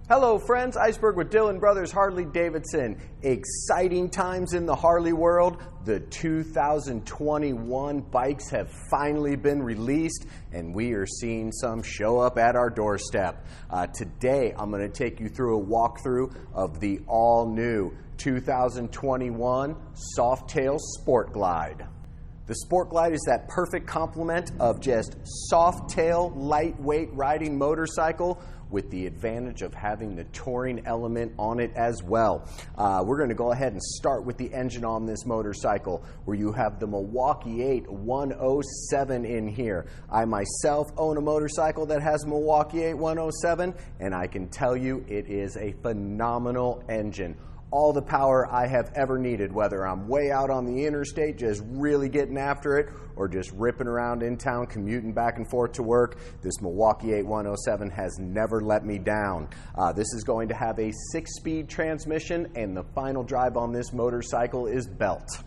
Hello friends, Iceberg with Dylan Brothers Harley Davidson. Exciting times in the Harley world. The 2021 bikes have finally been released and we are seeing some show up at our doorstep. Today I'm going to take you through a walkthrough of the all new 2021 Softail Sport Glide. The Sport Glide is that perfect complement of just soft-tail, lightweight riding motorcycle with the advantage of having the touring element on it as well. We're going to go ahead and start with the engine on this motorcycle, where you have the Milwaukee-Eight 107 in here. I myself own a motorcycle that has Milwaukee-Eight 107, and I can tell you it is a phenomenal engine. All the power I have ever needed, whether I'm way out on the interstate just really getting after it or just ripping around in town commuting back and forth to work, this Milwaukee-Eight 107 has never let me down. This is going to have a 6-speed transmission, and the final drive on this motorcycle is belt.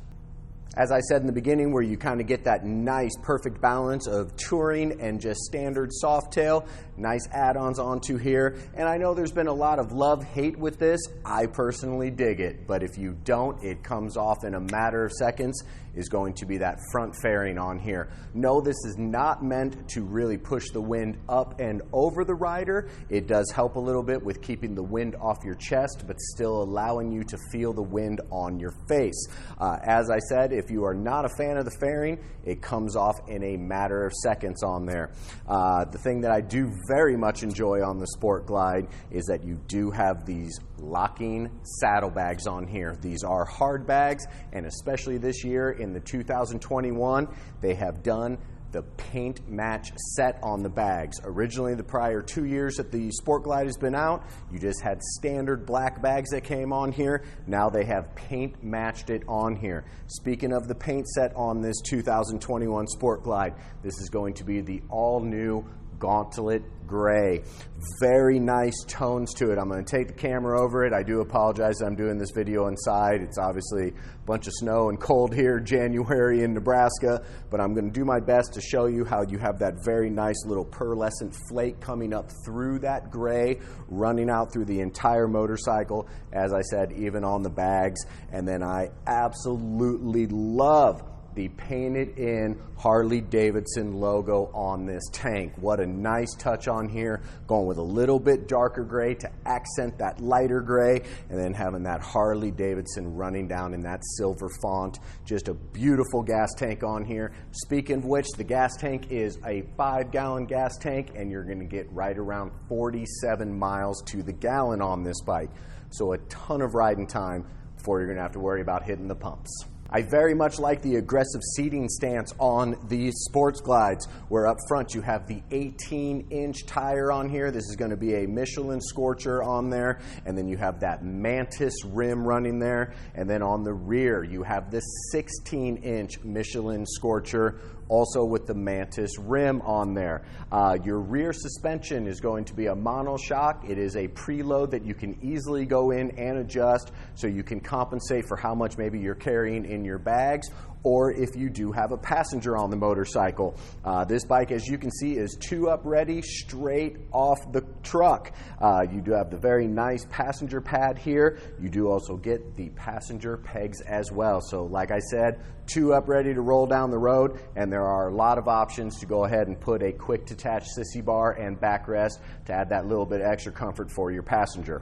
As I said in the beginning, where you kind of get that nice perfect balance of touring and just standard Softail, nice add-ons onto here. And I know there's been a lot of love-hate with this. I personally dig it, but if you don't, it comes off in a matter of seconds, is going to be that front fairing on here. No, this is not meant to really push the wind up and over the rider. It does help a little bit with keeping the wind off your chest, but still allowing you to feel the wind on your face. As I said, if you are not a fan of the fairing, it comes off in a matter of seconds on there. The thing that I do very much enjoy on the Sport Glide is that you do have these locking saddlebags on here. These are hard bags, and especially this year in the 2021, they have done the paint match set on the bags. Originally, the prior 2 years that the Sport Glide has been out, you just had standard black bags that came on here. Now they have paint matched it on here. Speaking of the paint set on this 2021 Sport Glide, this is going to be the all-new Gauntlet Gray. Very nice tones to it. I'm going to take the camera over it. I do apologize that I'm doing this video inside. It's obviously a bunch of snow and cold here, January in Nebraska, but I'm going to do my best to show you how you have that very nice little pearlescent flake coming up through that gray, running out through the entire motorcycle, as I said, even on the bags. And then I absolutely love the painted in Harley Davidson logo on this tank. What a nice touch on here, going with a little bit darker gray to accent that lighter gray, and then having that Harley Davidson running down in that silver font. Just a beautiful gas tank on here. Speaking of which, the gas tank is a 5-gallon gas tank, and you're going to get right around 47 miles to the gallon on this bike. So a ton of riding time before you're going to have to worry about hitting the pumps. I very much like the aggressive seating stance on these Sports Glides, where up front you have the 18-inch tire on here. This is going to be a Michelin Scorcher on there, and then you have that Mantis rim running there, and then on the rear you have this 16-inch Michelin Scorcher, also with the Mantis rim on there. Your rear suspension is going to be a monoshock. It is a preload that you can easily go in and adjust, so you can compensate for how much maybe you're carrying in your bags, or if you do have a passenger on the motorcycle. This bike, as you can see, is 2-up ready straight off the truck. You do have the very nice passenger pad here. You do also get the passenger pegs as well. So like I said, 2-up ready to roll down the road, and there are a lot of options to go ahead and put a quick detach sissy bar and backrest to add that little bit extra comfort for your passenger.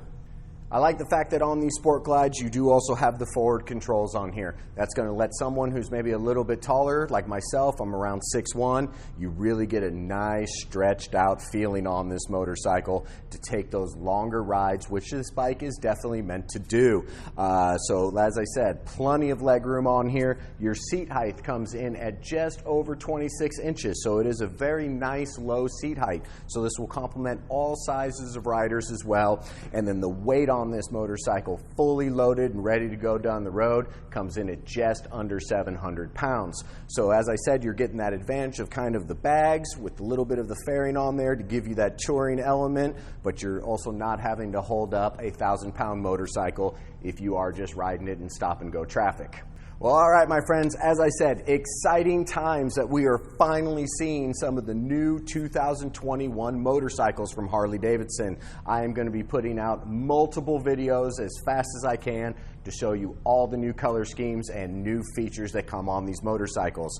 I like the fact that on these Sport Glides you do also have the forward controls on here. That's going to let someone who's maybe a little bit taller, like myself, I'm around 6'1", you really get a nice stretched out feeling on this motorcycle to take those longer rides, which this bike is definitely meant to do. So as I said, plenty of leg room on here. Your seat height comes in at just over 26 inches, so it is a very nice low seat height. So this will complement all sizes of riders as well. And then the weight on this motorcycle, fully loaded and ready to go down the road, comes in at just under 700 pounds. So as I said, you're getting that advantage of kind of the bags with a little bit of the fairing on there to give you that touring element, but you're also not having to hold up a 1,000-pound motorcycle if you are just riding it in stop and go traffic. Well, all right, my friends, as I said, exciting times that we are finally seeing some of the new 2021 motorcycles from Harley Davidson. I am going to be putting out multiple videos as fast as I can to show you all the new color schemes and new features that come on these motorcycles.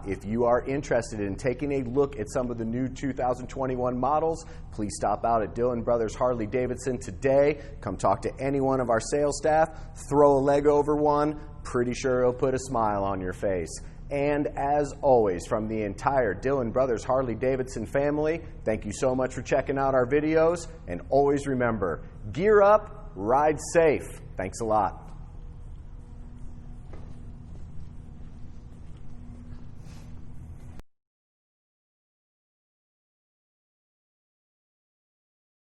If you are interested in taking a look at some of the new 2021 models, please stop out at Dillon Brothers Harley Davidson today. Come talk to any one of our sales staff, throw a leg over one. Pretty sure it'll put a smile on your face. And as always, from the entire Dillon Brothers Harley Davidson family, thank you so much for checking out our videos. And always remember, gear up, ride safe. Thanks a lot.